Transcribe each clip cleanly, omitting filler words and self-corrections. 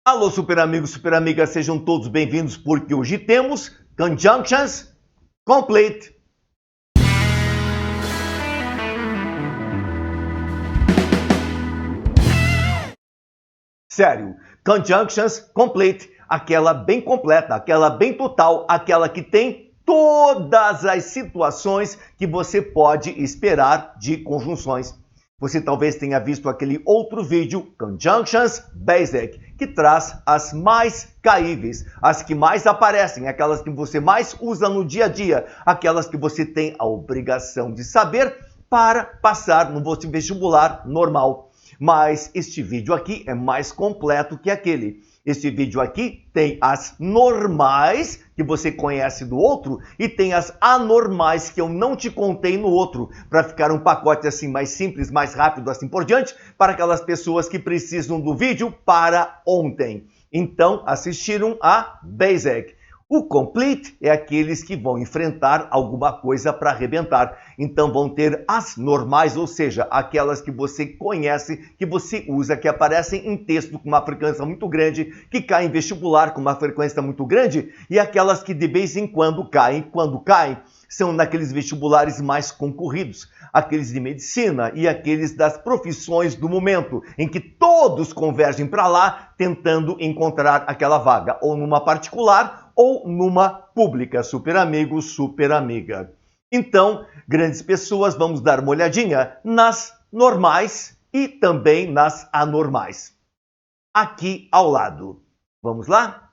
Alô, super amigos, super amigas, sejam todos bem-vindos porque hoje temos Conjunctions Complete. Sério, Conjunctions Complete, aquela bem completa, aquela bem total, aquela que tem todas as situações que você pode esperar de conjunções. Você talvez tenha visto aquele outro vídeo, Conjunctions Basic, que traz as mais caíveis, as que mais aparecem, aquelas que você mais usa no dia a dia, aquelas que você tem a obrigação de saber para passar no vestibular normal. Mas este vídeo aqui é mais completo que aquele. Este vídeo aqui tem as normais, que você conhece do outro, e tem as anormais, que eu não te contei no outro, para ficar um pacote assim mais simples, mais rápido, assim por diante, para aquelas pessoas que precisam do vídeo para ontem. Então, assistiram a Basic. O Complete é aqueles que vão enfrentar alguma coisa para arrebentar. Então vão ter as normais, ou seja, aquelas que você conhece, que você usa, que aparecem em texto com uma frequência muito grande, que caem em vestibular com uma frequência muito grande, e aquelas que de vez em quando caem. Quando caem, são naqueles vestibulares mais concorridos, aqueles de medicina e aqueles das profissões do momento, em que todos convergem para lá tentando encontrar aquela vaga, ou numa particular ou numa pública, super amigo, super amiga. Então, grandes pessoas, vamos dar uma olhadinha nas normais e também nas anormais. Aqui ao lado. Vamos lá?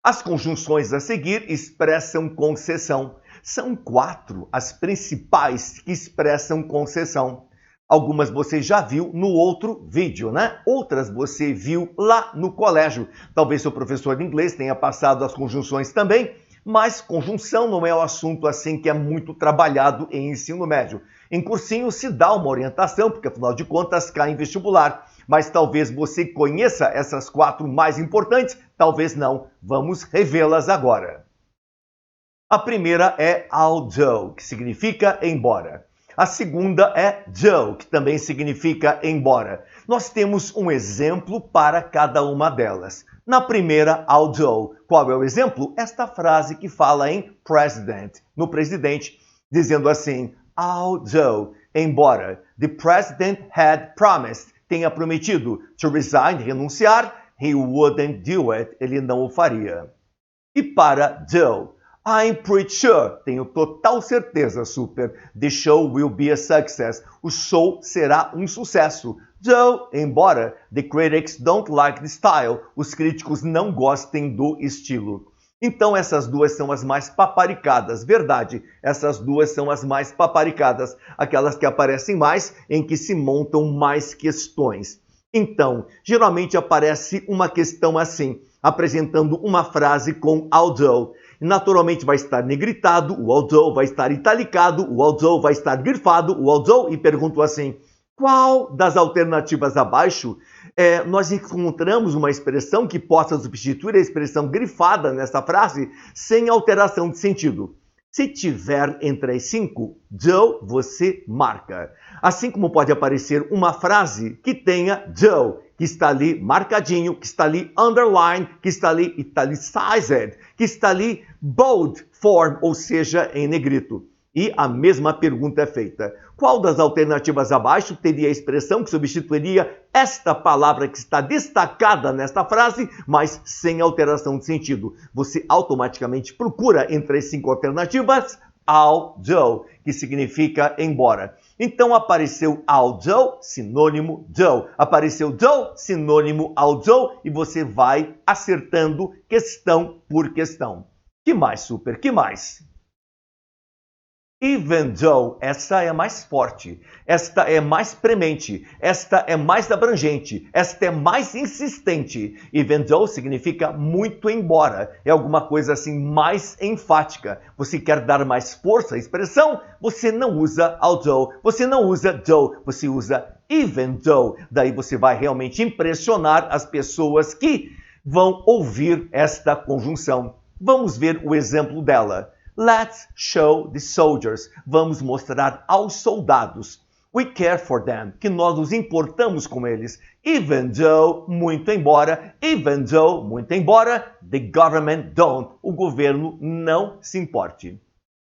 As conjunções a seguir expressam concessão. São 4 as principais que expressam concessão. Algumas você já viu no outro vídeo, né? Outras você viu lá no colégio. Talvez seu professor de inglês tenha passado as conjunções também, mas conjunção não é um assunto assim que é muito trabalhado em ensino médio. Em cursinho se dá uma orientação, porque afinal de contas cai em vestibular. Mas talvez você conheça essas 4 mais importantes, talvez não. Vamos revê-las agora. A primeira é although, que significa embora. A segunda é though, que também significa embora. Nós temos um exemplo para cada uma delas. Na primeira, although, qual é o exemplo? Esta frase que fala em president, no presidente, dizendo assim, although, embora, the president had promised, tenha prometido, to resign, renunciar, he wouldn't do it, ele não o faria. E para though, I'm pretty sure, tenho total certeza, super, the show will be a success. O show será um sucesso. Though, embora, the critics don't like the style. Os críticos não gostem do estilo. Então essas duas são as mais paparicadas, verdade, essas duas são as mais paparicadas, aquelas que aparecem mais, em que se montam mais questões. Então, geralmente aparece uma questão assim, apresentando uma frase com although. Naturalmente vai estar negritado, o although vai estar italicado, o although vai estar grifado, o although, e pergunto assim, qual das alternativas abaixo nós encontramos uma expressão que possa substituir a expressão grifada nessa frase sem alteração de sentido? Se tiver entre as 5, though, você marca. Assim como pode aparecer uma frase que tenha though, que está ali marcadinho, que está ali underline, que está ali italicized, que está ali bold form, ou seja, em negrito. E a mesma pergunta é feita. Qual das alternativas abaixo teria a expressão que substituiria esta palavra que está destacada nesta frase, mas sem alteração de sentido? Você automaticamente procura entre as 5 alternativas although, que significa embora. Então apareceu although, sinônimo though. Apareceu though, sinônimo although, e você vai acertando questão por questão. Que mais, super? Que mais? Even though, essa é mais forte, esta é mais premente, esta é mais abrangente, esta é mais insistente. Even though significa muito embora, é alguma coisa assim mais enfática. Você quer dar mais força à expressão? Você não usa although, você não usa though, você usa even though. Daí você vai realmente impressionar as pessoas que vão ouvir esta conjunção. Vamos ver o exemplo dela. Let's show the soldiers. Vamos mostrar aos soldados. We care for them, que nós nos importamos com eles. Even though, muito embora, the government don't, o governo não se importe.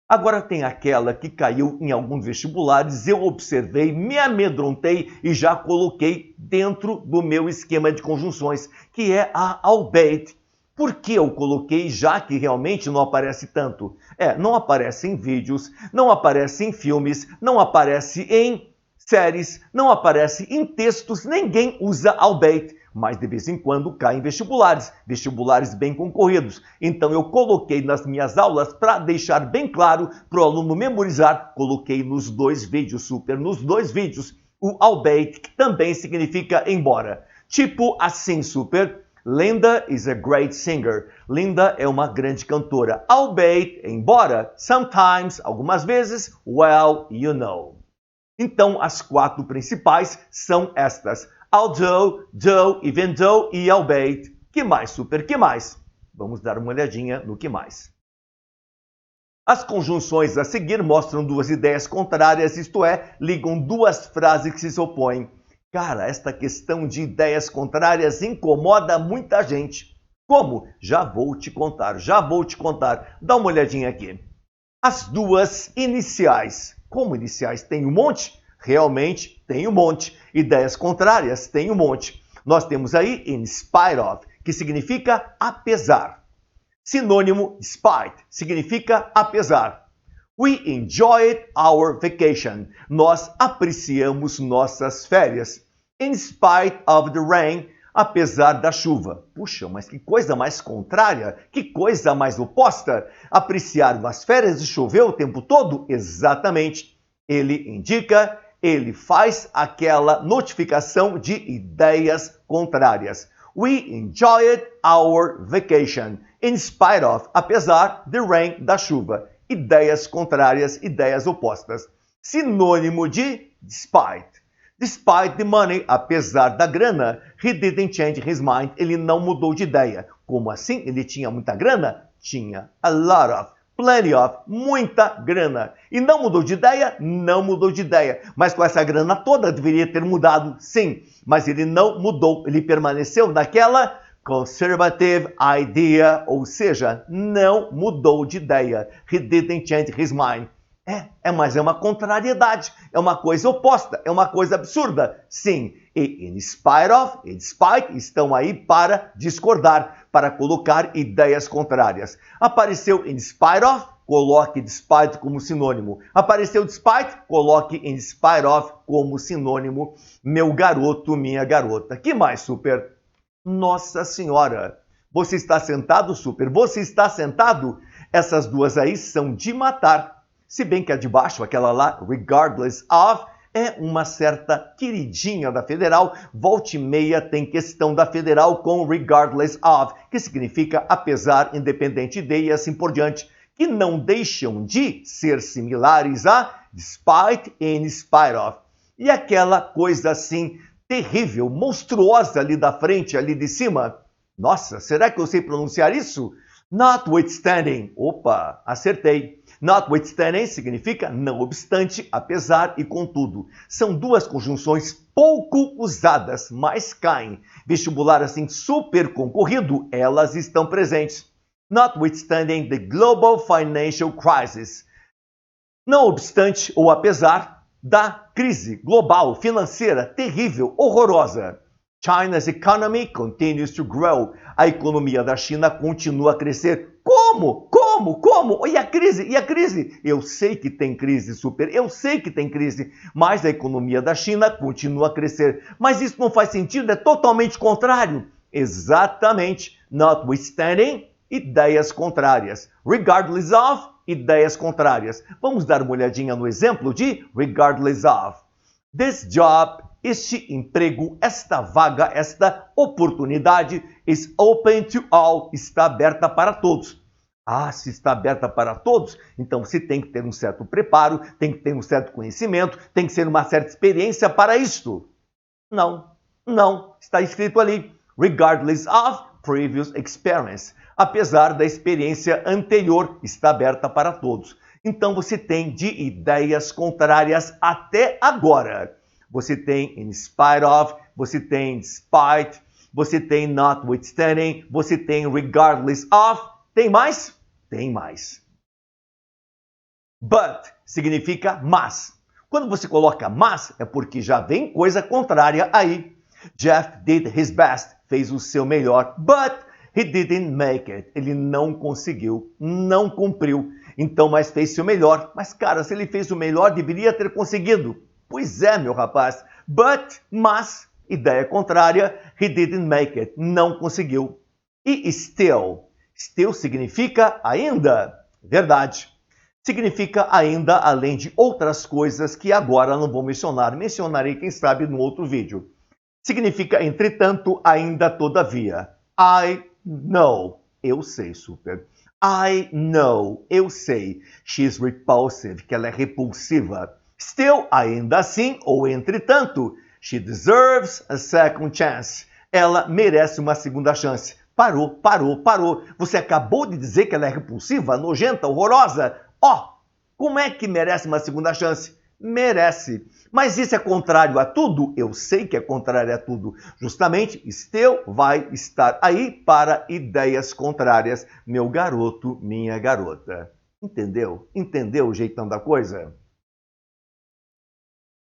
Agora tem aquela que caiu em alguns vestibulares, eu observei, me amedrontei e já coloquei dentro do meu esquema de conjunções, que é a albeit. Por que eu coloquei, já que realmente não aparece tanto? Não aparece em vídeos, não aparece em filmes, não aparece em séries, não aparece em textos, ninguém usa albeit, mas de vez em quando cai em vestibulares bem concorridos. Então eu coloquei nas minhas aulas para deixar bem claro para o aluno memorizar, coloquei nos dois vídeos, nos dois vídeos, o albeit, que também significa embora. Tipo assim, Linda is a great singer. Linda é uma grande cantora. Albeit, embora, sometimes, algumas vezes, well, you know. Então, as quatro principais são estas. Although, though, even though e albeit. Que mais, que mais? Vamos dar uma olhadinha no que mais. As conjunções a seguir mostram duas ideias contrárias, isto é, ligam duas frases que se opõem. Cara, esta questão de ideias contrárias incomoda muita gente. Como? Já vou te contar. Dá uma olhadinha aqui. As duas iniciais. Como iniciais tem um monte? Realmente tem um monte. Ideias contrárias tem um monte. Nós temos aí in spite of, que significa apesar. Sinônimo despite, significa apesar. We enjoyed our vacation. Nós apreciamos nossas férias. In spite of the rain, apesar da chuva. Puxa, mas que coisa mais contrária, que coisa mais oposta. Apreciar umas férias e chover o tempo todo? Exatamente. Ele indica, ele faz aquela notificação de ideias contrárias. We enjoyed our vacation. In spite of, apesar, the rain, da chuva. Ideias contrárias, ideias opostas. Sinônimo de despite. Despite the money, apesar da grana, he didn't change his mind, ele não mudou de ideia. Como assim? Ele tinha muita grana? Tinha. A lot of, plenty of, muita grana. E não mudou de ideia? Não mudou de ideia. Mas com essa grana toda deveria ter mudado, sim. Mas ele não mudou, ele permaneceu naquela conservative idea, ou seja, não mudou de ideia. He didn't change his mind. Mas é uma contrariedade, é uma coisa oposta, é uma coisa absurda. Sim, e in spite of e despite estão aí para discordar, para colocar ideias contrárias. Apareceu in spite of, coloque despite como sinônimo. Apareceu despite, coloque in spite of como sinônimo. Meu garoto, minha garota. Que mais, super? Nossa Senhora! Você está sentado, super? Você está sentado? Essas duas aí são de matar. Se bem que a de baixo, aquela lá, regardless of, é uma certa queridinha da Federal. Volta e meia tem questão da Federal com regardless of, que significa apesar, independente de e assim por diante, que não deixam de ser similares a despite e in spite of. E aquela coisa assim, terrível, monstruosa ali da frente, ali de cima. Nossa, será que eu sei pronunciar isso? Notwithstanding. Opa, acertei. Notwithstanding significa não obstante, apesar e contudo. São duas conjunções pouco usadas, mas caem. Vestibular assim super concorrido, elas estão presentes. Notwithstanding the global financial crisis. Não obstante ou apesar da crise global financeira terrível, horrorosa. China's economy continues to grow. A economia da China continua a crescer. Como? E a crise? Eu sei que tem crise, super. Eu sei que tem crise. Mas a economia da China continua a crescer. Mas isso não faz sentido, é totalmente contrário. Exatamente. Notwithstanding, ideias contrárias. Regardless of, ideias contrárias. Vamos dar uma olhadinha no exemplo de regardless of. This job, este emprego, esta vaga, esta oportunidade is open to all, está aberta para todos. Se está aberta para todos, então você tem que ter um certo preparo, tem que ter um certo conhecimento, tem que ser uma certa experiência para isto. Não, está escrito ali, regardless of previous experience. Apesar da experiência anterior, está aberta para todos. Então você tem de ideias contrárias até agora. Você tem in spite of, você tem despite, você tem notwithstanding, você tem regardless of. Tem mais? Tem mais. But significa mas. Quando você coloca mas, é porque já vem coisa contrária aí. Jeff did his best, fez o seu melhor, but he didn't make it. Ele não conseguiu, não cumpriu. Então, mas fez seu melhor. Mas, cara, se ele fez o melhor, deveria ter conseguido. Pois é, meu rapaz. But, mas, ideia contrária, he didn't make it. Não conseguiu. E still. Still significa ainda. Verdade. Significa ainda, além de outras coisas que agora não vou mencionar. Mencionarei, quem sabe, no outro vídeo. Significa, entretanto, ainda, todavia. I know. Eu sei, super. I know. Eu sei. She's repulsive. Que ela é repulsiva. Still, ainda assim, ou entretanto. She deserves a second chance. Ela merece uma segunda chance. Parou, parou, parou. Você acabou de dizer que ela é repulsiva, nojenta, horrorosa. Ó, como é que merece uma segunda chance? Merece. Mas isso é contrário a tudo? Eu sei que é contrário a tudo. Justamente, still vai estar aí para ideias contrárias. Meu garoto, minha garota. Entendeu? Entendeu o jeitão da coisa?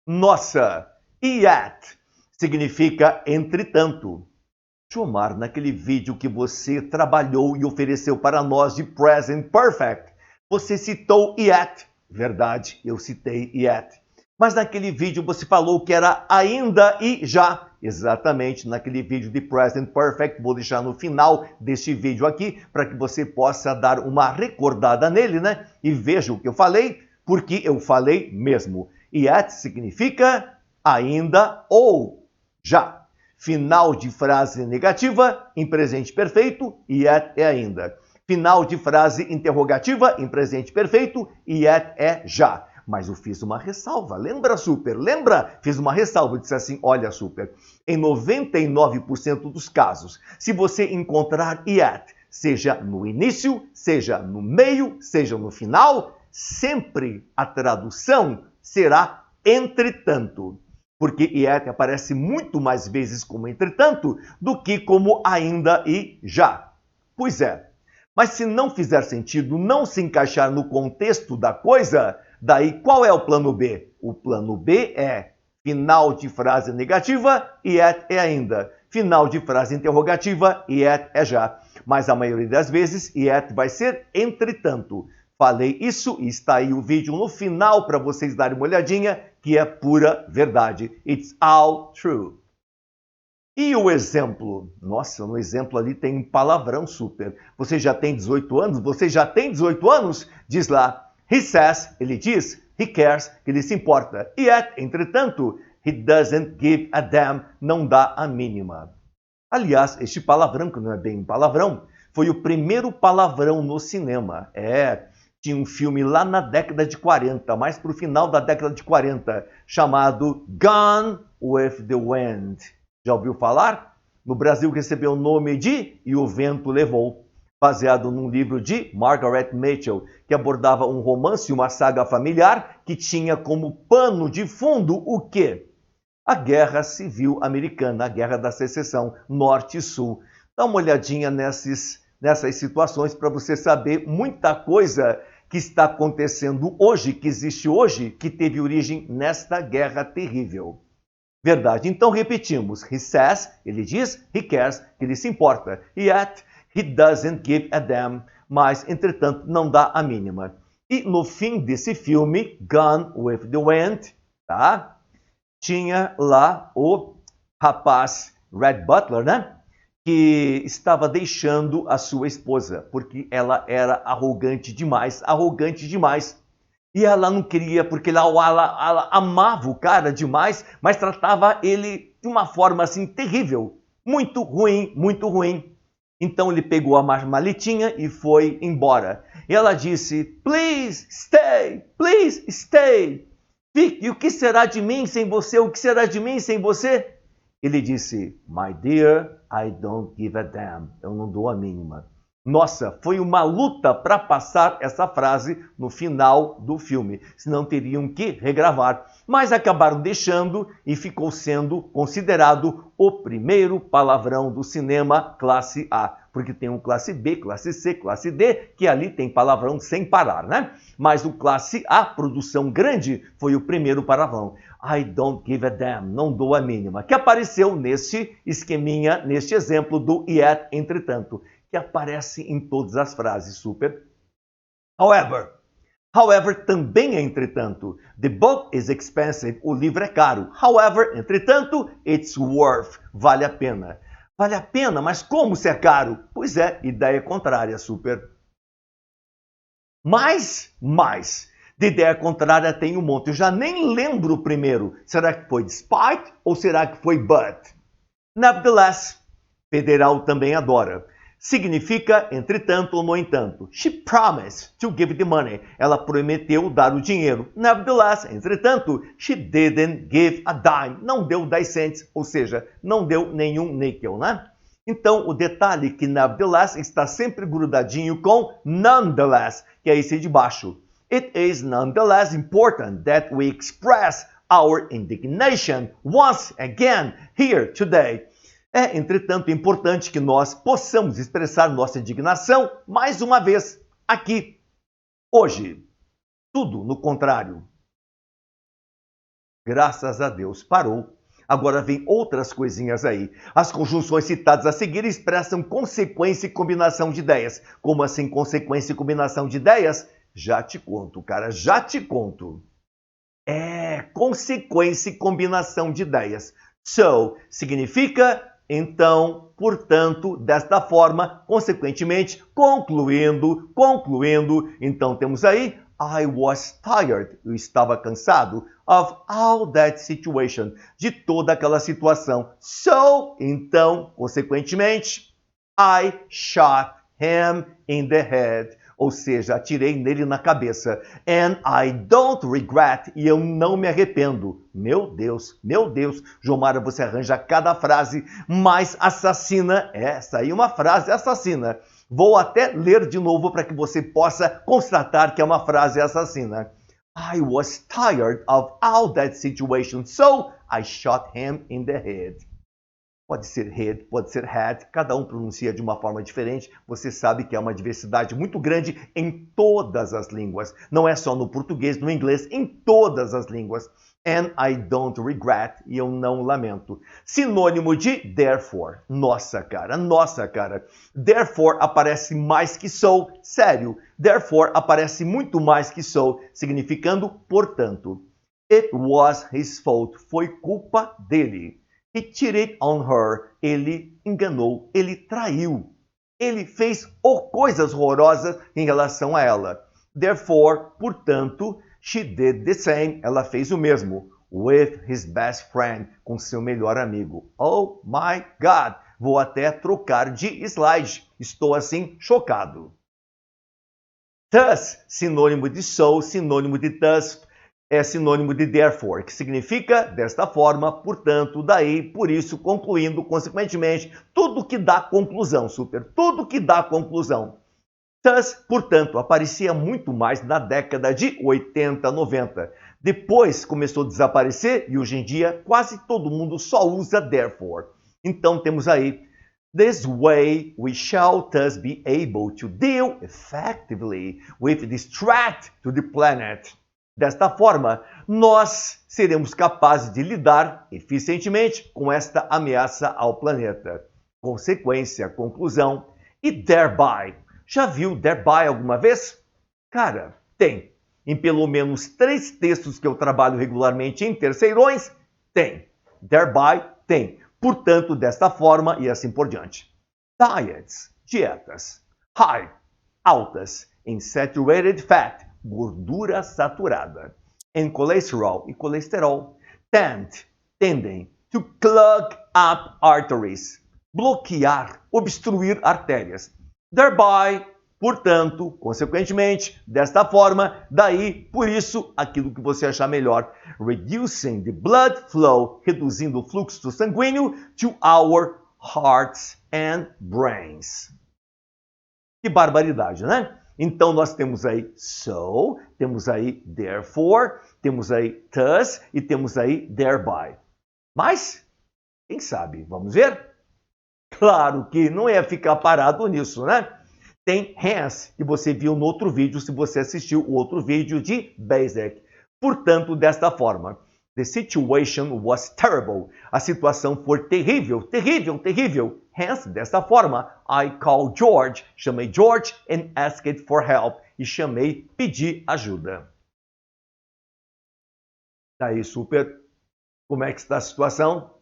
Nossa, yet significa entretanto. Jomar, naquele vídeo que você trabalhou e ofereceu para nós de Present Perfect, você citou yet. Verdade, eu citei yet. Mas naquele vídeo você falou que era ainda e já. Exatamente, naquele vídeo de Present Perfect. Vou deixar no final deste vídeo aqui para que você possa dar uma recordada nele, né? E veja o que eu falei, porque eu falei mesmo. Yet significa ainda ou já. Final de frase negativa em presente perfeito, yet é ainda. Final de frase interrogativa em presente perfeito, yet é já. Mas eu fiz uma ressalva, lembra, super? Lembra? Fiz uma ressalva, eu disse assim, olha, super, em 99% dos casos, se você encontrar yet, seja no início, seja no meio, seja no final, sempre a tradução será entretanto. Porque yet aparece muito mais vezes como entretanto do que como ainda e já. Pois é. Mas se não fizer sentido, não se encaixar no contexto da coisa, daí qual é o plano B? O plano B é final de frase negativa, yet é ainda. Final de frase interrogativa, yet é já. Mas a maioria das vezes, yet vai ser entretanto. Falei isso e está aí o vídeo no final para vocês darem uma olhadinha, que é pura verdade. It's all true. E o exemplo? Nossa, no exemplo ali tem um palavrão super. Você já tem 18 anos? Você já tem 18 anos? Diz lá. He says, ele diz. He cares, que ele se importa. Yet, entretanto, he doesn't give a damn, não dá a mínima. Aliás, este palavrão, que não é bem um palavrão, foi o primeiro palavrão no cinema. Tinha um filme lá na década de 40, mais para o final da década de 40, chamado Gone with the Wind. Já ouviu falar? No Brasil recebeu o nome de E o Vento Levou, baseado num livro de Margaret Mitchell, que abordava um romance e uma saga familiar que tinha como pano de fundo o quê? A Guerra Civil Americana, a Guerra da Secessão, Norte e Sul. Dá uma olhadinha nessas situações para você saber muita coisa que está acontecendo hoje, que existe hoje, que teve origem nesta guerra terrível. Verdade. Então repetimos. He says, ele diz. He cares, que ele se importa. Yet, he doesn't give a damn. Mas, entretanto, não dá a mínima. E no fim desse filme, Gone with the Wind, tá? Tinha lá o rapaz Red Butler, né? Que estava deixando a sua esposa, porque ela era arrogante demais. E ela não queria, porque ela amava o cara demais, mas tratava ele de uma forma assim terrível. Muito ruim, muito ruim. Então ele pegou a maletinha e foi embora. E ela disse, please stay, please stay. Fique, o que será de mim sem você? O que será de mim sem você? Ele disse, my dear, I don't give a damn. Eu não dou a mínima. Nossa, foi uma luta para passar essa frase no final do filme, senão teriam que regravar. Mas acabaram deixando e ficou sendo considerado o primeiro palavrão do cinema classe A. Porque tem um classe B, classe C, classe D, que ali tem palavrão sem parar, né? Mas o classe A, produção grande, foi o primeiro palavrão. I don't give a damn, não dou a mínima. Que apareceu neste esqueminha, neste exemplo do yet, entretanto, que aparece em todas as frases, super. However, também é entretanto. The book is expensive, o livro é caro. However, entretanto, it's worth, vale a pena. Vale a pena, mas como se é caro? Pois é, ideia contrária, super. Mas, de ideia contrária tem um monte. Eu já nem lembro o primeiro. Será que foi despite ou será que foi but? Nevertheless, federal também adora. Significa, entretanto ou no entanto. She promised to give the money. Ela prometeu dar o dinheiro. Nevertheless, entretanto, she didn't give a dime. Não deu 10 cents, ou seja, não deu nenhum níquel, né? Então, o detalhe é que nevertheless está sempre grudadinho com nonetheless, que é esse de baixo. It is nonetheless important that we express our indignation once again here today. É, entretanto, importante que nós possamos expressar nossa indignação mais uma vez aqui, hoje. Tudo no contrário. Graças a Deus, parou. Agora vem outras coisinhas aí. As conjunções citadas a seguir expressam consequência e combinação de ideias. Como assim consequência e combinação de ideias? Já te conto, cara, já te conto. É, consequência e combinação de ideias. So, significa, então, portanto, desta forma, consequentemente, concluindo. Então, temos aí, I was tired, eu estava cansado, of all that situation, de toda aquela situação. So, então, consequentemente, I shot him in the head. Ou seja, atirei nele na cabeça. And I don't regret. E eu não me arrependo. Meu Deus. Jomara, você arranja cada frase mais assassina. Essa aí é uma frase assassina. Vou até ler de novo para que você possa constatar que é uma frase assassina. I was tired of all that situation, so I shot him in the head. Pode ser head, pode ser head, cada um pronuncia de uma forma diferente. Você sabe que há uma diversidade muito grande em todas as línguas. Não é só no português, no inglês, em todas as línguas. And I don't regret, e eu não lamento. Sinônimo de therefore. Nossa, cara. Therefore aparece mais que so, sério. Therefore aparece muito mais que so, significando portanto. It was his fault, foi culpa dele. He cheated on her. Ele enganou, ele traiu. Ele fez coisas horrorosas em relação a ela. Therefore, portanto, she did the same. Ela fez o mesmo. With his best friend. Com seu melhor amigo. Oh my God. Vou até trocar de slide. Estou assim chocado. Thus, sinônimo de so, sinônimo de thus, é sinônimo de therefore, que significa desta forma, portanto, daí, por isso, concluindo, consequentemente, tudo que dá conclusão, super, tudo que dá conclusão. Thus, portanto, aparecia muito mais na década de 80, 90. Depois começou a desaparecer e hoje em dia quase todo mundo só usa therefore. Então temos aí, this way we shall thus be able to deal effectively with this threat to the planet. Desta forma, nós seremos capazes de lidar eficientemente com esta ameaça ao planeta. Consequência, conclusão e thereby. Já viu thereby alguma vez? Cara, tem. Em pelo menos 3 textos que eu trabalho regularmente em terceirões, tem. Thereby, tem. Portanto, desta forma e assim por diante. Diets, dietas. High, altas. In saturated fat, gordura saturada. And cholesterol, e colesterol. Tendem. To clog up arteries. Bloquear, obstruir artérias. Thereby, portanto, consequentemente, desta forma, daí, por isso, aquilo que você achar melhor. Reducing the blood flow, reduzindo o fluxo sanguíneo to our hearts and brains. Que barbaridade, né? Então nós temos aí so, temos aí therefore, temos aí thus e temos aí thereby. Mas, quem sabe? Vamos ver? Claro que não ia ficar parado nisso, né? Tem hence, que você viu no outro vídeo, se você assistiu o outro vídeo de Basic. Portanto, desta forma, the situation was terrible. A situação foi terrível, terrível, terrível. Hence, desta forma, I called George, chamei George and asked for help. E chamei, pedi ajuda. Daí, super, como é que está a situação?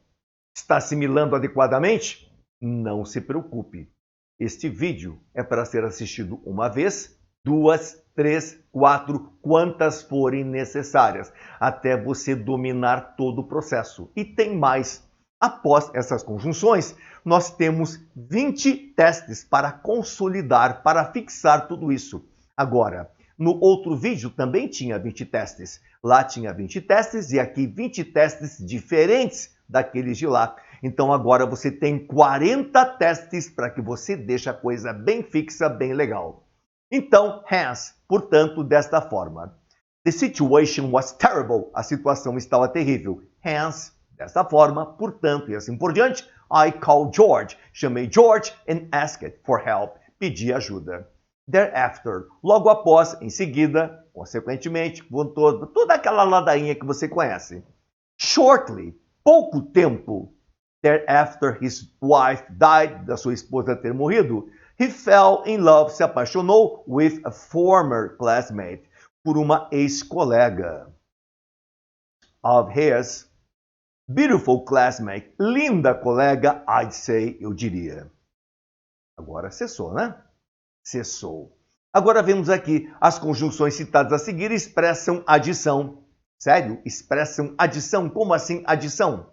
Está assimilando adequadamente? Não se preocupe. Este vídeo é para ser assistido uma vez, duas, três, quatro, quantas forem necessárias, até você dominar todo o processo. E tem mais. Após essas conjunções, nós temos 20 testes para consolidar, para fixar tudo isso. Agora, no outro vídeo também tinha 20 testes. Lá tinha 20 testes e aqui 20 testes diferentes daqueles de lá. Então agora você tem 40 testes para que você deixe a coisa bem fixa, bem legal. Então, hence, portanto, desta forma. The situation was terrible. A situação estava terrível. Hence, desta forma, portanto, e assim por diante, I called George. Chamei George and asked for help. Pedi ajuda. Thereafter, logo após, em seguida, consequentemente, com toda aquela ladainha que você conhece. Shortly, pouco tempo, thereafter his wife died, da sua esposa ter morrido, he fell in love, se apaixonou with a former classmate, por uma ex-colega of his, beautiful classmate, linda colega, I'd say, eu diria. Agora cessou, né? Cessou. Agora vemos aqui, as conjunções citadas a seguir expressam adição. Sério? Expressam adição? Como assim adição?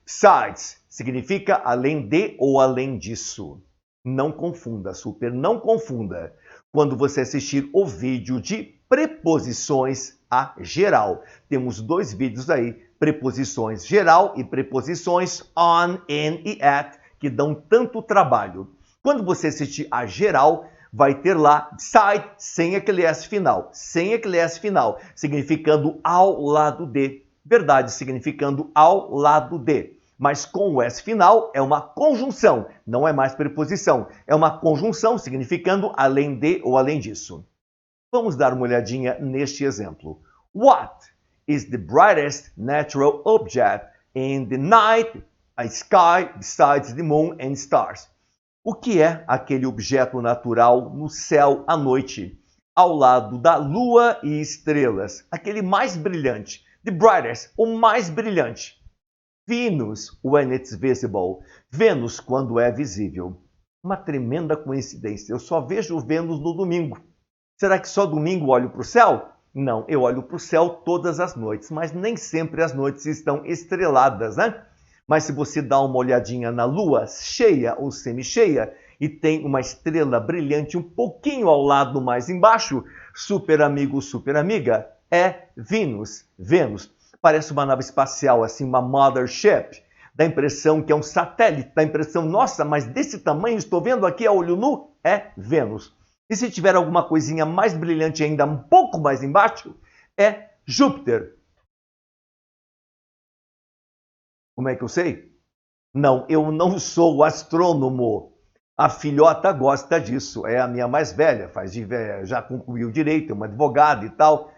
Besides significa além de ou além disso. Não confunda, super, não confunda. Quando você assistir o vídeo de preposições a geral. Temos dois vídeos aí, preposições geral e preposições on, in e at, que dão tanto trabalho. Quando você assistir a geral, vai ter lá beside, sem aquele S final, sem aquele S final, significando ao lado de. Verdade, significando ao lado de. Mas com o S final é uma conjunção, não é mais preposição. É uma conjunção significando além de ou além disso. Vamos dar uma olhadinha neste exemplo. What is the brightest natural object in the night, a sky, besides the moon and stars? O que é aquele objeto natural no céu à noite, ao lado da lua e estrelas? Aquele mais brilhante. The brightest, o mais brilhante. Venus, when it's visible. Vênus, quando é visível. Uma tremenda coincidência. Eu só vejo Vênus no domingo. Será que só domingo olho para o céu? Não, eu olho para o céu todas as noites, mas nem sempre as noites estão estreladas, né? Mas se você dá uma olhadinha na lua cheia ou semi-cheia e tem uma estrela brilhante um pouquinho ao lado mais embaixo, super amigo, super amiga, é Venus. Vênus. Parece uma nave espacial, assim, uma mothership. Dá a impressão que é um satélite, dá a impressão, nossa, mas desse tamanho, estou vendo aqui a olho nu, é Vênus. E se tiver alguma coisinha mais brilhante ainda, um pouco mais embaixo, é Júpiter. Como é que eu sei? Não, eu não sou astrônomo. A filhota gosta disso, é a minha mais velha, já concluiu direito, é uma advogada e tal.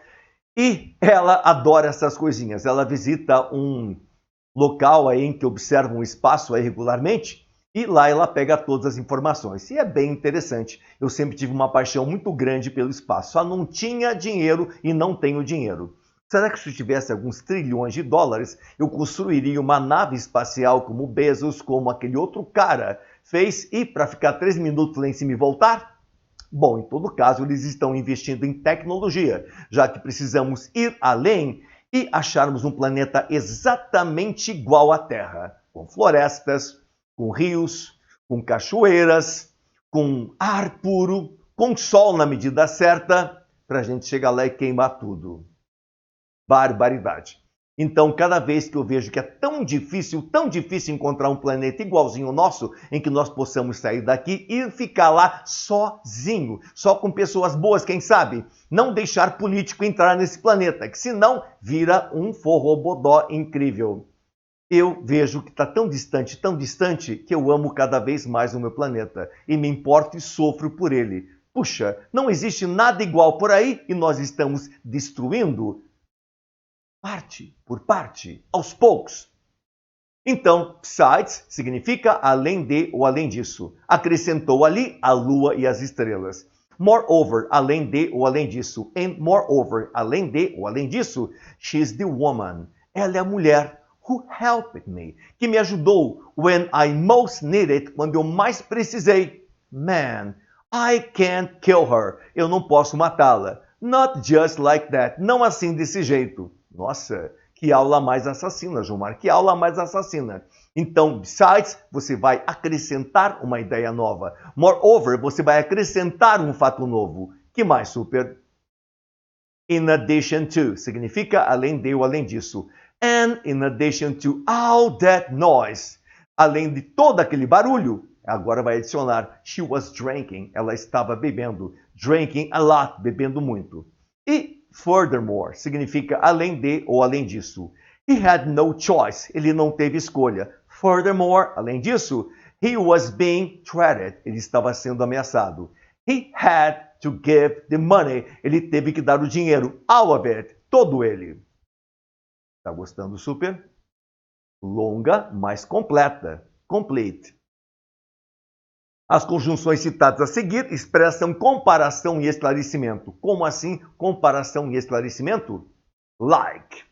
E ela adora essas coisinhas. Ela visita um local aí em que observa um espaço aí regularmente e lá ela pega todas as informações. E é bem interessante. Eu sempre tive uma paixão muito grande pelo espaço. Só não tinha dinheiro e não tenho dinheiro. Será que se eu tivesse alguns trilhões de dólares, eu construiria uma nave espacial como Bezos, como aquele outro cara fez, e para ficar 3 minutos lá em cima e voltar? Bom, em todo caso, eles estão investindo em tecnologia, já que precisamos ir além e acharmos um planeta exatamente igual à Terra, com florestas, com rios, com cachoeiras, com ar puro, com sol na medida certa, para a gente chegar lá e queimar tudo. Barbaridade. Então, cada vez que eu vejo que é tão difícil encontrar um planeta igualzinho ao nosso, em que nós possamos sair daqui e ficar lá sozinho, só com pessoas boas, quem sabe? Não deixar político entrar nesse planeta, que senão vira um forrobodó incrível. Eu vejo que está tão distante, que eu amo cada vez mais o meu planeta e me importo e sofro por ele. Puxa, não existe nada igual por aí e nós estamos destruindo parte por parte, aos poucos. Então, besides significa além de ou além disso. Acrescentou ali a lua e as estrelas. Moreover, além de ou além disso. And moreover, além de ou além disso, she's the woman. Ela é a mulher who helped me, que me ajudou when I most needed, quando eu mais precisei. Man, I can't kill her. Eu não posso matá-la. Not just like that. Não assim desse jeito. Nossa, que aula mais assassina, Gilmar. Que aula mais assassina. Então, besides, você vai acrescentar uma ideia nova. Moreover, você vai acrescentar um fato novo. Que mais, super? In addition to, significa além de ou além disso. And in addition to all that noise. Além de todo aquele barulho, agora vai adicionar, she was drinking. Ela estava bebendo. Drinking a lot, bebendo muito. E furthermore, significa além de ou além disso. He had no choice. Ele não teve escolha. Furthermore, além disso, he was being threatened. Ele estava sendo ameaçado. He had to give the money. Ele teve que dar o dinheiro. All of it. Todo ele. Tá gostando, super? Longa, mas completa. Complete. As conjunções citadas a seguir expressam comparação e esclarecimento. Como assim comparação e esclarecimento? Like.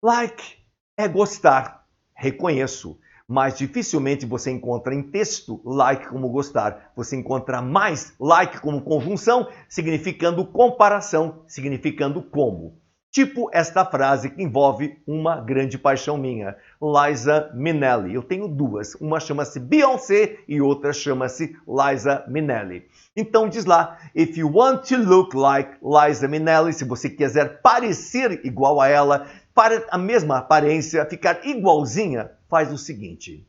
Like é gostar, reconheço. Mas dificilmente você encontra em texto like como gostar. Você encontra mais like como conjunção, significando comparação, significando como. Tipo esta frase que envolve uma grande paixão minha, Liza Minnelli. Eu tenho duas, uma chama-se Beyoncé e outra chama-se Liza Minnelli. Então diz lá, if you want to look like Liza Minnelli, se você quiser parecer igual a ela, para a mesma aparência, ficar igualzinha, faz o seguinte.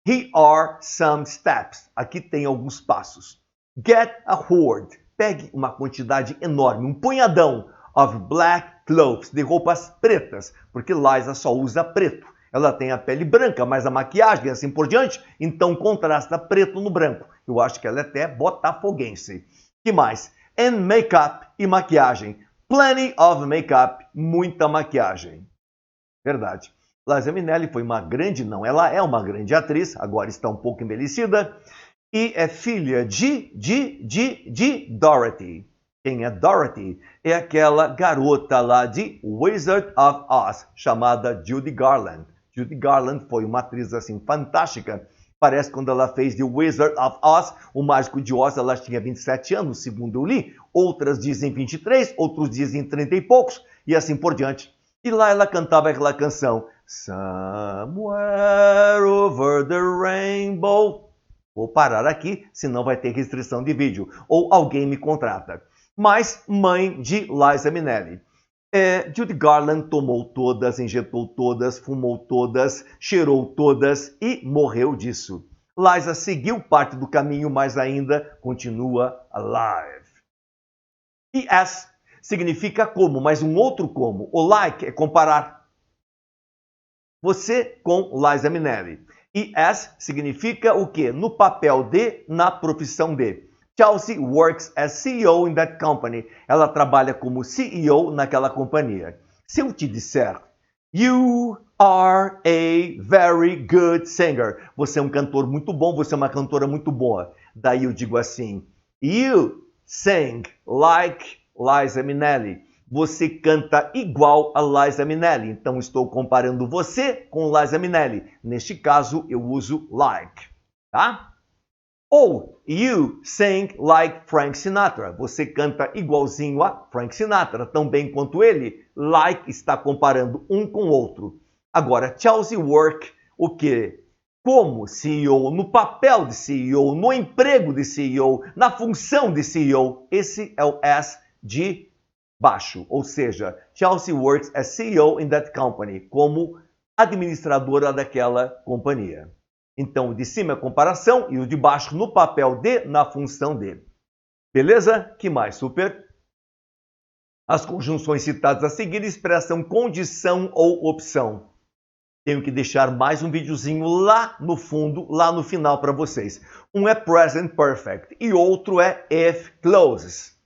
Here are some steps. Aqui tem alguns passos. Get a hoard. Pegue uma quantidade enorme, um punhadão of black clothes, de roupas pretas, porque Liza só usa preto. Ela tem a pele branca, mas a maquiagem assim por diante, então contrasta preto no branco. Eu acho que ela é até botafoguense. Que mais? And makeup e maquiagem. Plenty of makeup, muita maquiagem. Verdade. Liza Minnelli foi uma grande, não, ela é uma grande atriz, agora está um pouco envelhecida, e é filha de Dorothy. Quem é Dorothy? É aquela garota lá de Wizard of Oz, chamada Judy Garland. Judy Garland foi uma atriz assim fantástica. Parece que quando ela fez The Wizard of Oz, o Mágico de Oz, ela tinha 27 anos, segundo eu li. Outras dizem 23, outros dizem 30 e poucos, e assim por diante. E lá ela cantava aquela canção, Somewhere Over the Rainbow. Vou parar aqui, senão vai ter restrição de vídeo, ou alguém me contrata. Mas mãe de Liza Minnelli. Judy Garland tomou todas, injetou todas, fumou todas, cheirou todas e morreu disso. Liza seguiu parte do caminho, mas ainda continua alive. E as significa como, mas um outro como. O like é comparar você com Liza Minnelli. E as significa o quê? No papel de, na profissão de. Chelsea works as CEO in that company. Ela trabalha como CEO naquela companhia. Se eu te disser, you are a very good singer. Você é um cantor muito bom, você é uma cantora muito boa. Daí eu digo assim, you sing like Liza Minnelli. Você canta igual a Liza Minnelli. Então estou comparando você com Liza Minnelli. Neste caso eu uso like, tá? Ou, you sing like Frank Sinatra. Você canta igualzinho a Frank Sinatra, tão bem quanto ele. Like está comparando um com o outro. Agora, Chelsea work, o quê? Como CEO, no papel de CEO, no emprego de CEO, na função de CEO. Esse é o as de baixo, ou seja, Chelsea works as CEO in that company, como administradora daquela companhia. Então, o de cima é comparação e o de baixo no papel de, na função de. Beleza? Que mais, super? As conjunções citadas a seguir expressam condição ou opção. Tenho que deixar mais um videozinho lá no fundo, lá no final para vocês. Um é present perfect e outro é if closes.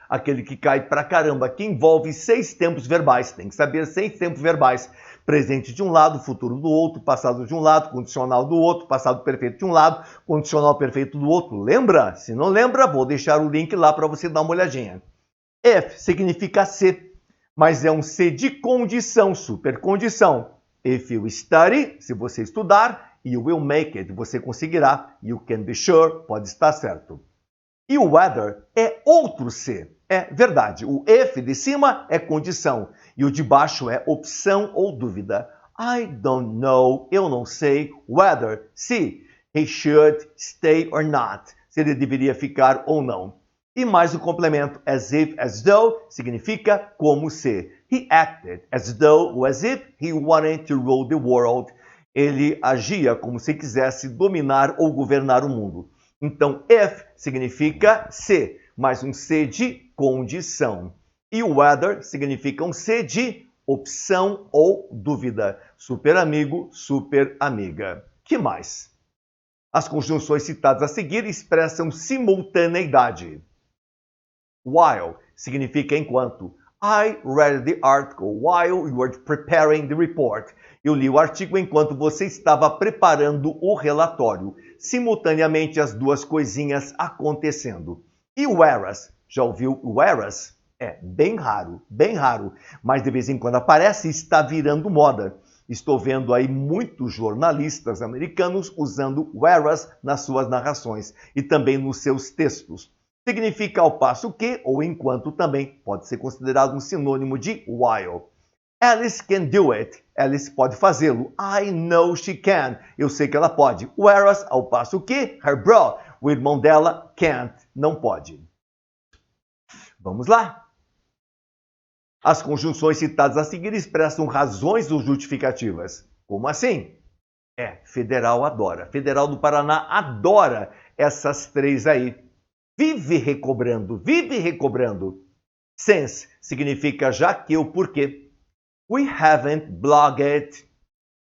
Aquele que cai pra caramba, que envolve 6 tempos verbais. Tem que saber 6 tempos verbais. Presente de um lado, futuro do outro, passado de um lado, condicional do outro, passado perfeito de um lado, condicional perfeito do outro. Lembra? Se não lembra, vou deixar o link lá para você dar uma olhadinha. If significa se, mas é um se de condição, supercondição. If you study, se você estudar, you will make it, você conseguirá. You can be sure, pode estar certo. E o whether é outro se. É verdade, o if de cima é condição e o de baixo é opção ou dúvida. I don't know, eu não sei, whether, se he should stay or not, se ele deveria ficar ou não. E mais o complemento, as if, as though, significa como se. He acted as though ou as if he wanted to rule the world. Ele agia como se quisesse dominar ou governar o mundo. Então, if significa se, mais um se de condição. E o whether significa um se de opção ou dúvida. Super amigo, super amiga. Que mais? As conjunções citadas a seguir expressam simultaneidade. While significa enquanto. I read the article while you were preparing the report. Eu li o artigo enquanto você estava preparando o relatório. Simultaneamente as duas coisinhas acontecendo. E o whereas? Já ouviu o whereas? É bem raro, mas de vez em quando aparece e está virando moda. Estou vendo aí muitos jornalistas americanos usando whereas nas suas narrações e também nos seus textos. Significa ao passo que ou enquanto também pode ser considerado um sinônimo de while. Alice can do it. Alice pode fazê-lo. I know she can. Eu sei que ela pode. Whereas, ao passo que, her bro, o irmão dela, can't. Não pode. Vamos lá. As conjunções citadas a seguir expressam razões ou justificativas. Como assim? Federal adora. Federal do Paraná adora essas três aí. Vive recobrando, vive recobrando. Since significa já que ou porque. We haven't blogged.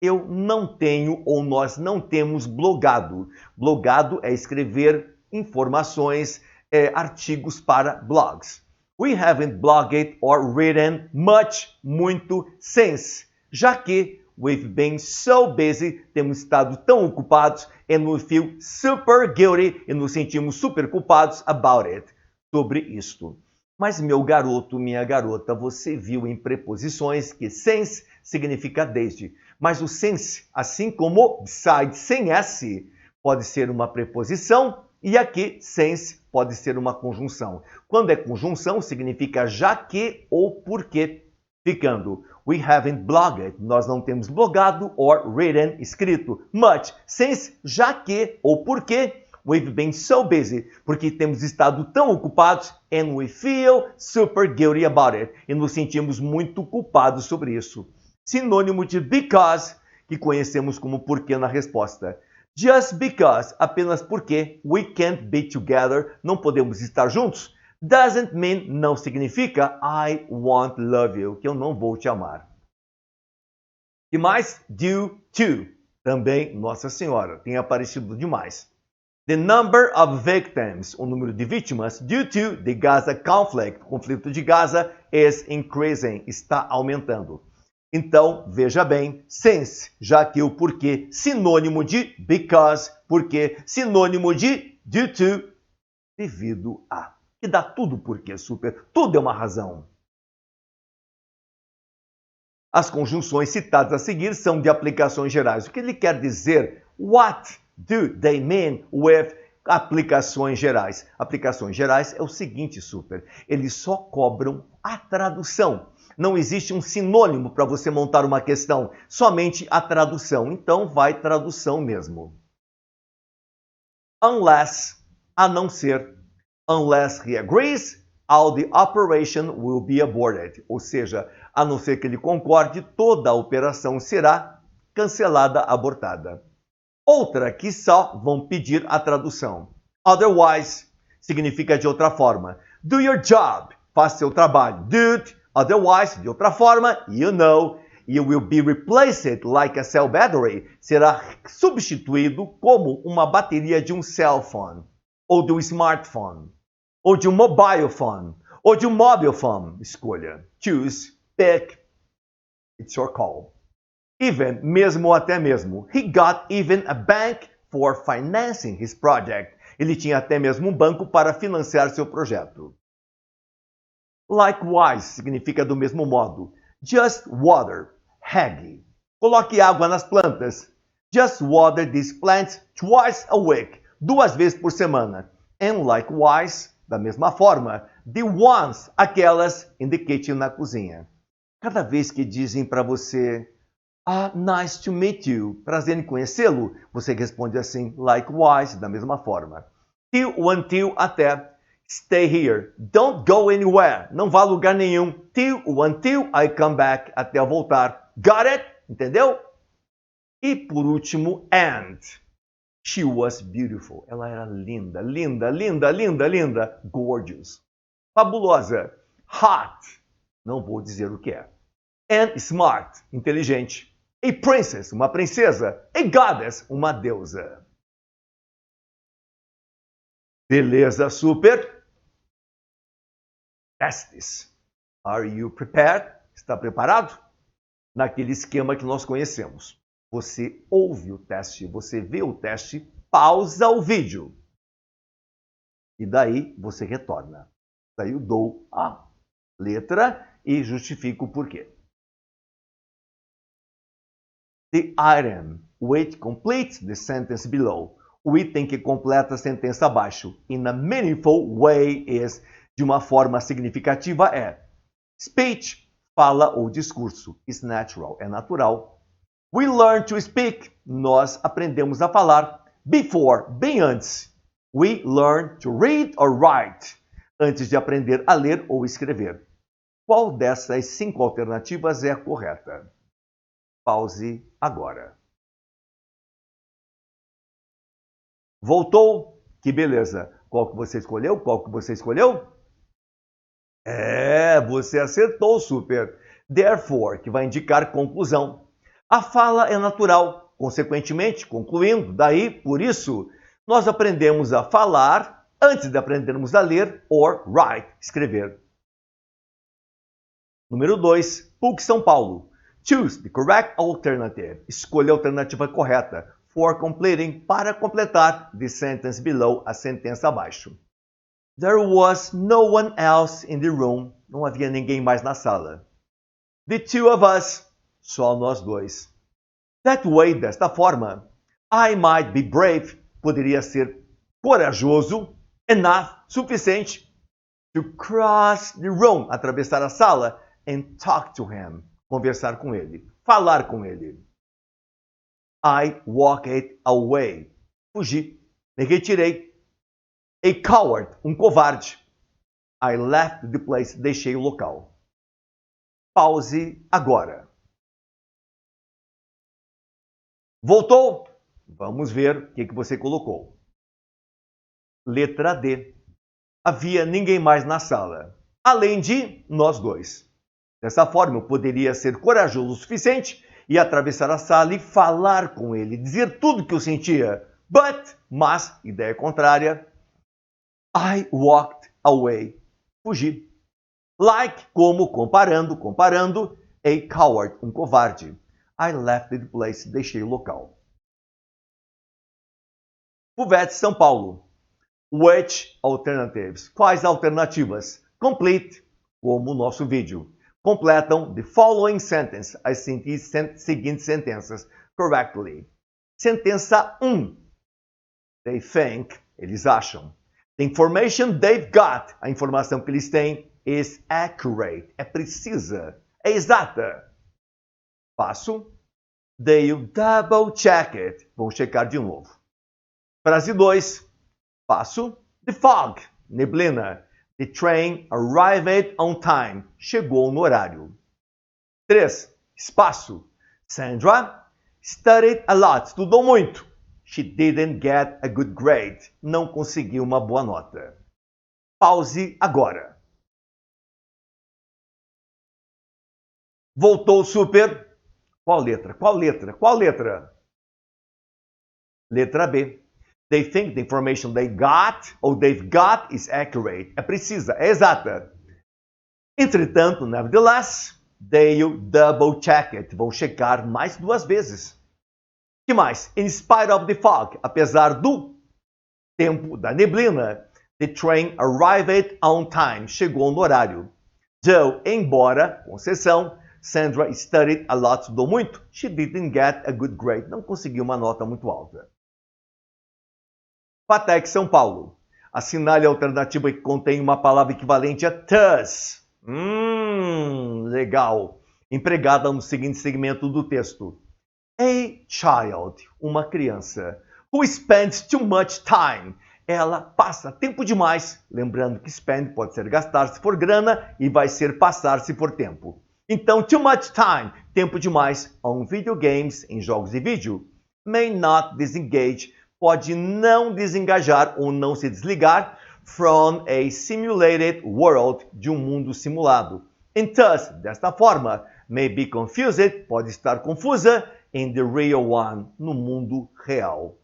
Eu não tenho ou nós não temos blogado. Blogado é escrever informações, artigos para blogs. We haven't blogged or written much, muito, since. Já que we've been so busy, temos estado tão ocupados, and we feel super guilty, e nos sentimos super culpados about it, sobre isto. Mas meu garoto, minha garota, você viu em preposições que since significa desde. Mas o since, assim como beside sem S, pode ser uma preposição e aqui since pode ser uma conjunção. Quando é conjunção, significa já que ou porque. Ficando, we haven't blogged, nós não temos blogado, or written, escrito, much, since, já que ou porque. We've been so busy, porque temos estado tão ocupados, and we feel super guilty about it. E nos sentimos muito culpados sobre isso. Sinônimo de because, que conhecemos como porquê na resposta. Just because, apenas porque, we can't be together, não podemos estar juntos, doesn't mean, não significa, I won't love you, que eu não vou te amar. E mais, due to, também, Nossa Senhora, tem aparecido demais. The number of victims, o número de vítimas, due to the Gaza conflict, conflito de Gaza, is increasing, está aumentando. Então, veja bem, since, já que o porquê, sinônimo de because, porque, sinônimo de due to, devido a. Que dá tudo porquê, super, tudo é uma razão. As conjunções citadas a seguir são de aplicações gerais. O que ele quer dizer? What do they mean with aplicações gerais? Aplicações gerais é o seguinte, super. Eles só cobram a tradução. Não existe um sinônimo para você montar uma questão, somente a tradução. Então, vai tradução mesmo. Unless, a não ser. Unless he agrees, all the operation will be aborted. Ou seja, a não ser que ele concorde, toda a operação será cancelada, abortada. Outra que só vão pedir a tradução. Otherwise significa de outra forma. Do your job. Faça seu trabalho. Do it. Otherwise, de outra forma, you know, you will be replaced like a cell battery. Será substituído como uma bateria de um cell phone, ou de um smartphone, ou de um mobile phone, ou de um mobile phone. Escolha. Choose, pick. It's your call. Even, mesmo até mesmo. He got even a bank for financing his project. Ele tinha até mesmo um banco para financiar seu projeto. Likewise significa do mesmo modo. Just water. Regue. Coloque água nas plantas. Just water these plants twice a week. 2 vezes por semana. And likewise, da mesma forma, the ones, aquelas in the kitchen, na cozinha. Cada vez que dizem para você, nice to meet you, prazer em conhecê-lo, você responde assim, likewise, da mesma forma. Till, until, até. Stay here. Don't go anywhere. Não vá a lugar nenhum. Till, until I come back. Até eu voltar. Got it? Entendeu? E por último, and. She was beautiful. Ela era linda, linda, linda, linda, linda. Gorgeous. Fabulosa. Hot. Não vou dizer o que é. And smart. Inteligente. A princess. Uma princesa. A goddess. Uma deusa. Beleza, super? Test this. Are you prepared? Está preparado? Naquele esquema que nós conhecemos. Você ouve o teste, você vê o teste, pausa o vídeo. E daí você retorna. Daí eu dou a letra e justifico o porquê. The item which completes the sentence below. O item que completa a sentença abaixo. In a meaningful way is, de uma forma significativa, é. Speech, fala ou discurso. Is natural, é natural. We learn to speak, nós aprendemos a falar. Before, bem antes. We learn to read or write, antes de aprender a ler ou escrever. Qual dessas 5 alternativas é a correta? Pause agora. Voltou? Que beleza! Qual que você escolheu? Qual que você escolheu? Você acertou, super! Therefore, que vai indicar conclusão. A fala é natural, consequentemente, concluindo, daí, por isso, nós aprendemos a falar antes de aprendermos a ler or write, escrever. Número 2, PUC São Paulo. Choose the correct alternative. Escolha a alternativa correta. For completing, para completar, the sentence below, a sentença abaixo. There was no one else in the room. Não havia ninguém mais na sala. The two of us. Só nós dois. That way, desta forma. I might be brave. Poderia ser corajoso. Enough, suficiente. To cross the room. Atravessar a sala. And talk to him. Conversar com ele. Falar com ele. I walked away. Fugi. Me retirei. A coward. Um covarde. I left the place. Deixei o local. Pause agora. Voltou? Vamos ver o que você colocou. Letra D. Havia ninguém mais na sala, além de nós dois. Dessa forma, eu poderia ser corajoso o suficiente e atravessar a sala e falar com ele, dizer tudo o que eu sentia. Mas, ideia contrária, I walked away. Fugi. Like, como, comparando, a coward, um covarde. I left the place, deixei o local. FUVEST São Paulo. Which alternatives? Quais alternativas? Complete, como o nosso vídeo. Completam the following sentence, as seguintes sentenças, correctly. Sentença 1. They think, eles acham. The information they've got, a informação que eles têm, is accurate, é precisa, é exata. Passo. They'll double check it, vão checar de novo. Frase 2. Passo. The fog, neblina. The train arrived on time. Chegou no horário. 3. Espaço. Sandra studied a lot. Estudou muito. She didn't get a good grade. Não conseguiu uma boa nota. Pause agora. Voltou super. Qual letra? Qual letra? Qual letra? Letra B. They think the information they got ou they've got is accurate. É precisa, é exata. Entretanto, nevertheless, they'll double check it. Vão checar mais 2 vezes. Que mais? In spite of the fog, apesar do tempo da neblina, the train arrived on time. Chegou no horário. Though, embora, concessão, Sandra studied a lot, estudou muito, she didn't get a good grade. Não conseguiu uma nota muito alta. Patek São Paulo. Assinale a alternativa que contém uma palavra equivalente a thus. Legal. Empregada no seguinte segmento do texto. A child, uma criança, who spends too much time. Ela passa tempo demais. Lembrando que spend pode ser gastar se for grana e vai ser passar se for tempo. Então, too much time, tempo demais, on video games, em jogos de vídeo. May not disengage, pode não desengajar ou não se desligar from a simulated world, de um mundo simulado. And thus, desta forma, may be confused, pode estar confusa, in the real one, no mundo real.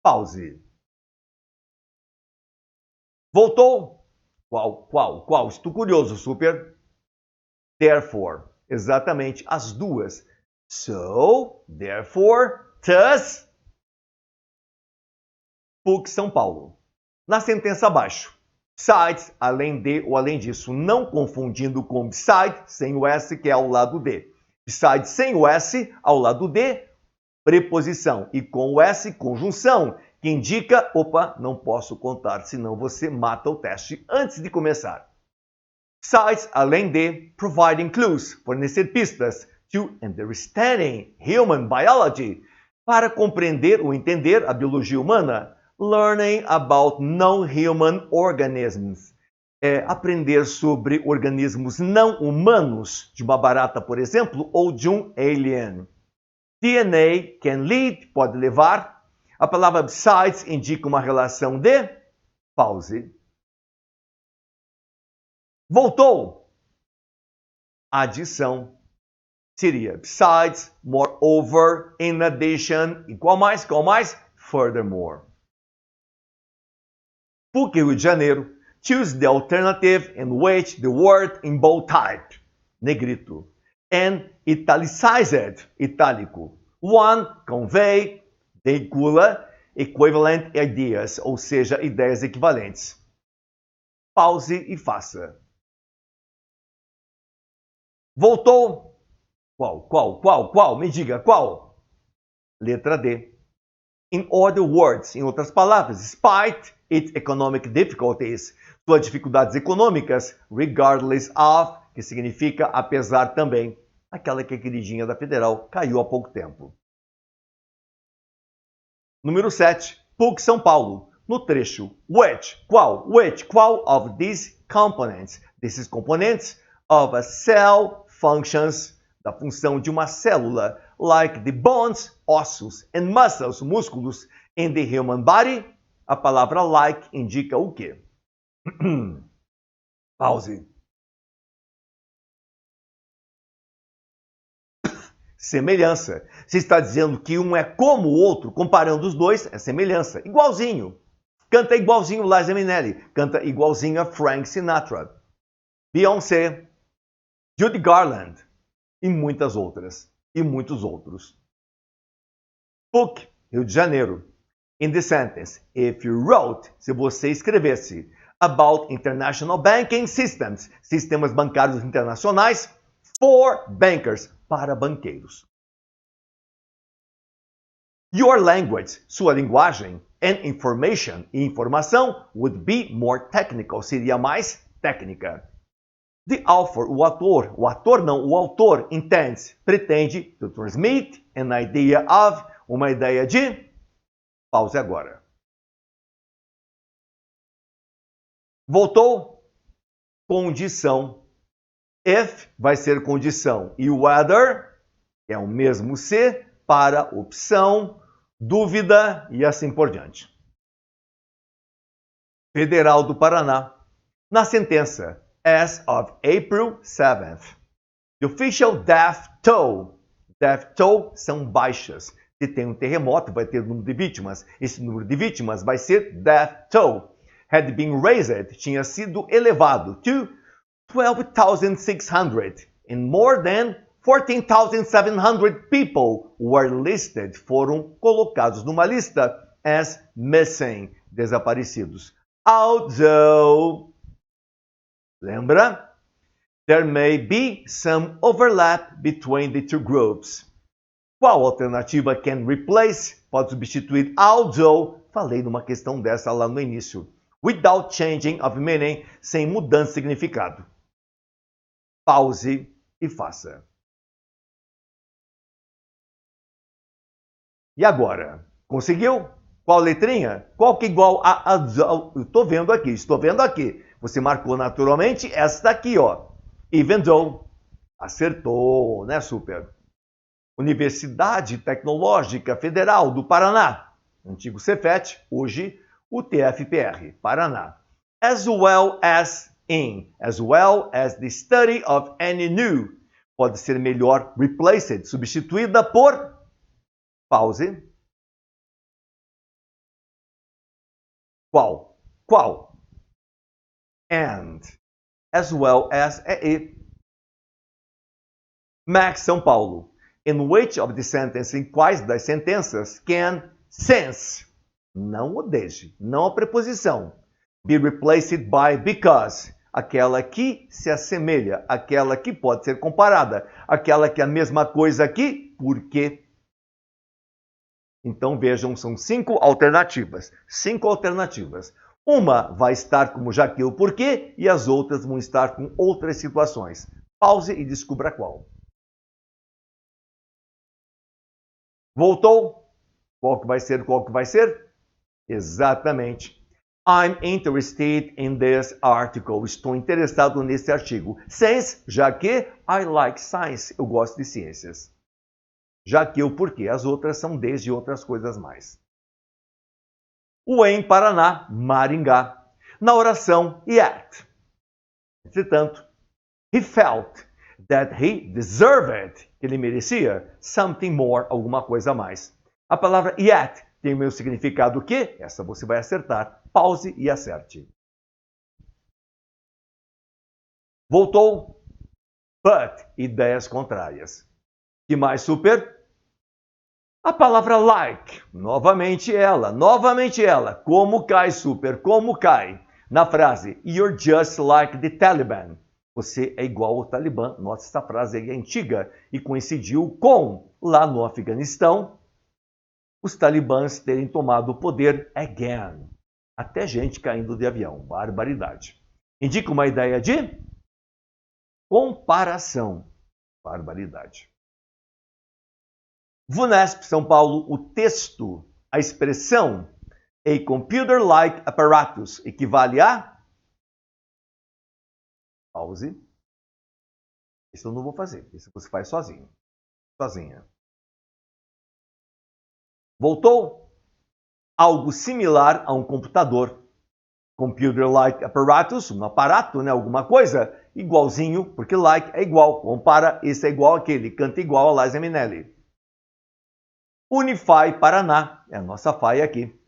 Pause. Voltou? Qual? Estou curioso, super. Therefore, exatamente as duas. So, therefore, thus, PUC São Paulo. Na sentença abaixo, besides, além de ou além disso, não confundindo com beside, sem o S, que é ao lado de. Beside, sem o S, ao lado de, preposição. E com o S, conjunção, que indica, opa, não posso contar, senão você mata o teste antes de começar. Besides, além de, providing clues, fornecer pistas, to understanding human biology, para compreender ou entender a biologia humana. Learning about non-human organisms. Aprender sobre organismos não humanos, de uma barata, por exemplo, ou de um alien. DNA can lead, pode levar. A palavra besides indica uma relação de... Pause. Voltou. Adição. Seria besides, moreover, in addition. E qual mais? Furthermore. PUC Rio de Janeiro. Choose the alternative in which the word in bold type, negrito, and italicized, itálico. One, convey, veicula, equivalent ideas, ou seja, ideias equivalentes. Pause e faça. Voltou? Qual? Me diga, qual? Letra D. In other words, em outras palavras, despite its economic difficulties, suas dificuldades econômicas, regardless of, que significa apesar também, aquela que é queridinha da Federal, caiu há pouco tempo. Número 7, PUC São Paulo, no trecho which, qual of these components, desses componentes, of a cell functions, da função de uma célula, like the bones, ossos, and muscles, músculos, in the human body. A palavra like indica o quê? Pause. Semelhança. Se está dizendo que um é como o outro, comparando os dois, é semelhança. Igualzinho. Canta igualzinho Liza Minnelli. Canta igualzinho a Frank Sinatra. Beyoncé, Judy Garland e muitas outras. E muitos outros. PUC, Rio de Janeiro. In the sentence, if you wrote, se você escrevesse, about international banking systems, sistemas bancários internacionais, for bankers, para banqueiros. Your language, sua linguagem, and information, e informação, would be more technical, seria mais técnica. The author, o autor intends, pretende, to transmit an idea of, uma ideia de... Pause agora. Voltou? Condição. If vai ser condição e whether é o mesmo se para opção, dúvida e assim por diante. Federal do Paraná. Na sentença, as of April 7th, the official death toll são baixas. Se tem um terremoto, vai ter número de vítimas. Esse número de vítimas vai ser death toll. Had been raised, tinha sido elevado to 12,600 and more than 14,700 people were listed, foram colocados numa lista as missing, desaparecidos. Although, lembra? There may be some overlap between the two groups. Qual alternativa can replace? Pode substituir although. Falei numa questão dessa lá no início. Without changing of meaning, sem mudança de significado. Pause e faça. E agora? Conseguiu? Qual letrinha? Qual que é igual a estou vendo aqui. Você marcou naturalmente esta aqui, ó. Even though. Acertou, né, super? Universidade Tecnológica Federal do Paraná. Antigo Cefet, hoje o TFPR, Paraná. As well as the study of any new. Pode ser melhor replaced, substituída por pause. Qual? And. As well as é e. Max São Paulo. In which of the sentences, em quais das sentenças, can since, não o desde, não a preposição, be replaced by because, aquela que se assemelha, aquela que pode ser comparada, aquela que é a mesma coisa que, porque. Então vejam, são 5 alternativas. Uma vai estar como já que o porquê e as outras vão estar com outras situações. Pause e descubra qual. Voltou? Qual que vai ser? Exatamente. I'm interested in this article. Estou interessado nesse artigo. Since, já que I like science. Eu gosto de ciências. Já que o porquê. As outras são desde outras coisas mais. O em Paraná, Maringá. Na oração yet. Entretanto, he felt that he deserved, que ele merecia, something more, alguma coisa a mais. A palavra yet tem o meu significado que? Essa você vai acertar. Pause e acerte. Voltou? But, ideias contrárias. Que mais, super? A palavra like, novamente ela. Como cai, super? Como cai? Na frase, you're just like the Taliban. Você é igual ao Talibã. Nossa, essa frase é antiga e coincidiu com, lá no Afeganistão, os talibãs terem tomado o poder again. Até gente caindo de avião. Barbaridade. Indica uma ideia de comparação. Barbaridade. VUNESP São Paulo, o texto, a expressão a computer-like apparatus equivale a... Pause. Isso eu não vou fazer. Isso você faz sozinho. Sozinha. Voltou? Algo similar a um computador. Computer-like apparatus, um aparato, né? Alguma coisa, igualzinho, porque like é igual. Compara, esse é igual àquele, canta igual a Liza Minnelli. Unify Paraná, é a nossa FAI aqui.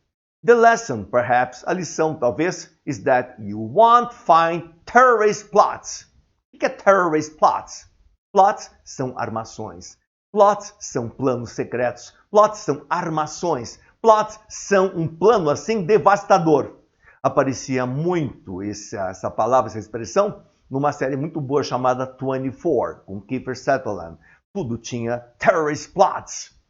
The lesson, perhaps, a lição talvez, is that you won't find terrorist plots. O que é terrorist plots? Plots são armações. Plots são planos secretos. Plots são armações. Plots são um plano assim devastador. Aparecia muito essa palavra, essa expressão, numa série muito boa chamada 24, com Kiefer Sutherland. Tudo tinha terrorist plots.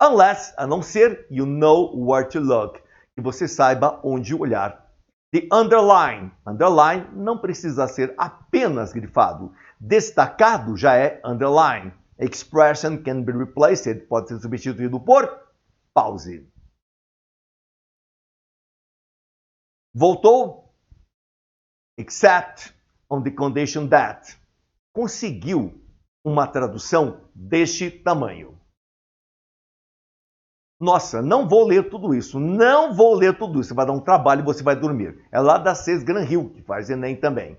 Unless, a não ser, you know where to look. Que você saiba onde olhar. The underline. Underline não precisa ser apenas grifado. Destacado já é underline. Expression can be replaced. Pode ser substituído por pause. Voltou? except on the condition that. Conseguiu uma tradução deste tamanho. Nossa, não vou ler tudo isso. Não vou ler tudo isso. Você vai dar um trabalho e você vai dormir. É lá da CES Gran Rio, que faz Enem também.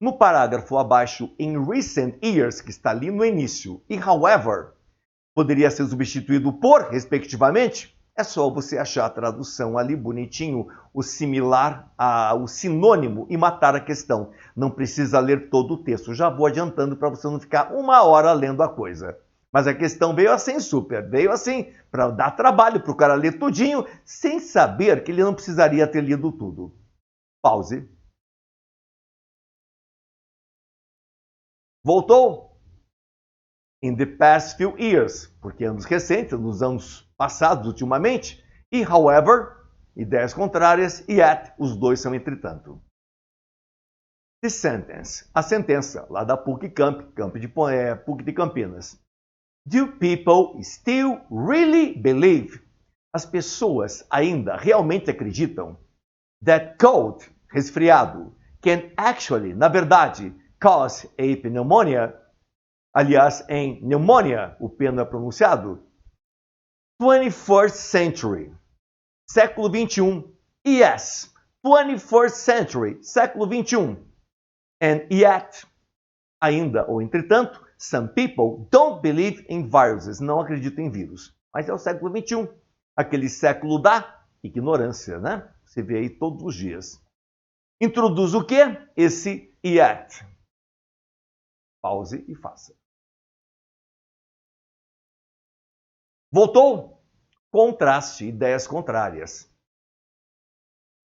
No parágrafo abaixo, in recent years, que está ali no início, e however, poderia ser substituído por, respectivamente, é só você achar a tradução ali bonitinho, o similar, o sinônimo e matar a questão. Não precisa ler todo o texto. Já vou adiantando para você não ficar 1 hora lendo a coisa. Mas a questão veio assim super, veio assim para dar trabalho para o cara ler tudinho, sem saber que ele não precisaria ter lido tudo. Pause. Voltou? In the past few years, porque anos recentes, nos anos passados, ultimamente, e however, ideias contrárias, yet, os dois são entretanto. The sentence, a sentença, lá da PUC PUC de Campinas. Do people still really believe? As pessoas ainda realmente acreditam that cold, resfriado, can actually, na verdade, cause a pneumonia? Aliás, em pneumonia, o P não é pronunciado. 21st century, século 21. Yes, 21st century, século 21. And yet, ainda ou entretanto, some people don't believe in viruses, não acreditam em vírus. Mas é o século 21, aquele século da ignorância, né? Você vê aí todos os dias. Introduz o quê? Esse yet. Pause e faça. Voltou? Contraste, ideias contrárias.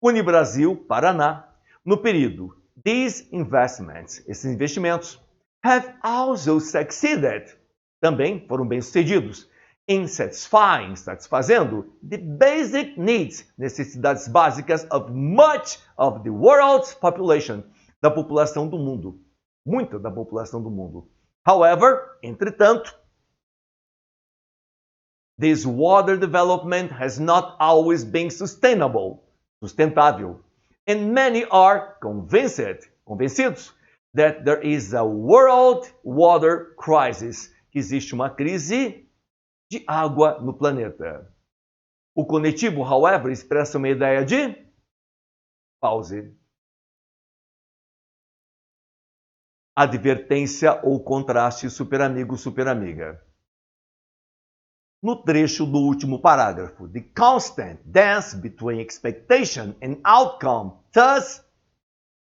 Unibrasil, Paraná, no período These investments, esses investimentos, have also succeeded, também foram bem-sucedidos, in satisfazendo the basic needs, necessidades básicas of much of the world's population, da população do mundo, muita da população do mundo. However, entretanto, this water development has not always been sustentável, and many are convencidos, that there is a world water crisis, que existe uma crise de água no planeta. O conectivo, however, expressa uma ideia de pause. Advertência ou contraste, superamigo, superamiga. No trecho do último parágrafo, the constant dance between expectation and outcome, thus,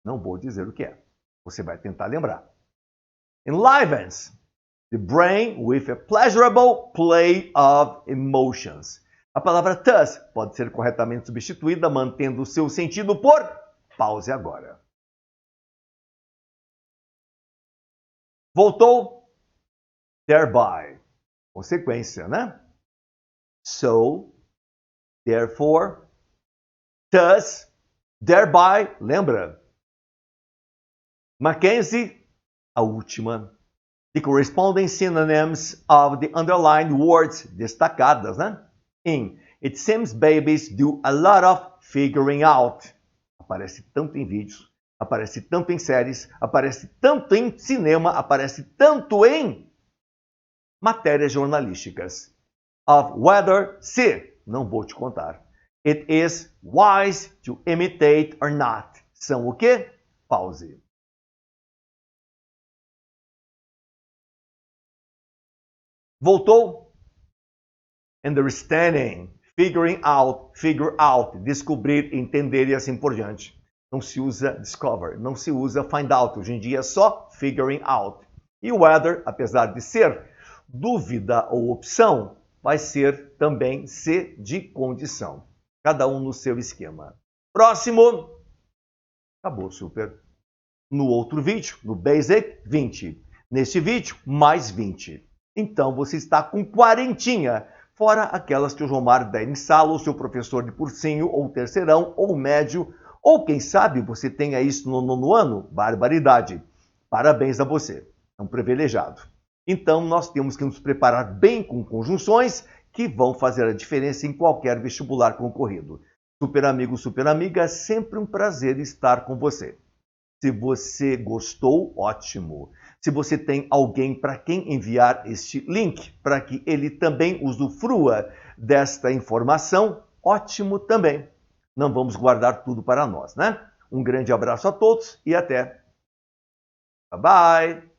não vou dizer o que é. Você vai tentar lembrar. Enlivens the brain with a pleasurable play of emotions. A palavra thus pode ser corretamente substituída, mantendo o seu sentido por pause agora. Voltou? Thereby. Consequência, né? So, therefore, thus, thereby, lembra? Mackenzie, a última. The corresponding synonyms of the underlined words, destacadas, né? In It seems babies do a lot of figuring out. Aparece tanto em vídeos, aparece tanto em séries, aparece tanto em cinema, aparece tanto em matérias jornalísticas. Of whether, se, não vou te contar. It is wise to imitate or not. São o quê? Pause. Voltou? Understanding, figuring out, figure out, descobrir, entender e assim por diante. Não se usa discover, não se usa find out. Hoje em dia é só figuring out. E whether, apesar de ser dúvida ou opção, vai ser também se de condição. Cada um no seu esquema. Próximo. Acabou, super. No outro vídeo, no Basic, 20. Neste vídeo, mais 20. Então, você está com 40, fora aquelas que o Jomar der em sala, ou seu professor de cursinho, ou terceirão, ou médio, ou quem sabe você tenha isso no 9º ano. Barbaridade. Parabéns a você. É um privilegiado. Então, nós temos que nos preparar bem com conjunções que vão fazer a diferença em qualquer vestibular concorrido. Super amigo, super amiga, é sempre um prazer estar com você. Se você gostou, ótimo. Se você tem alguém para quem enviar este link, para que ele também usufrua desta informação, ótimo também. Não vamos guardar tudo para nós, né? Um grande abraço a todos e até. Bye bye!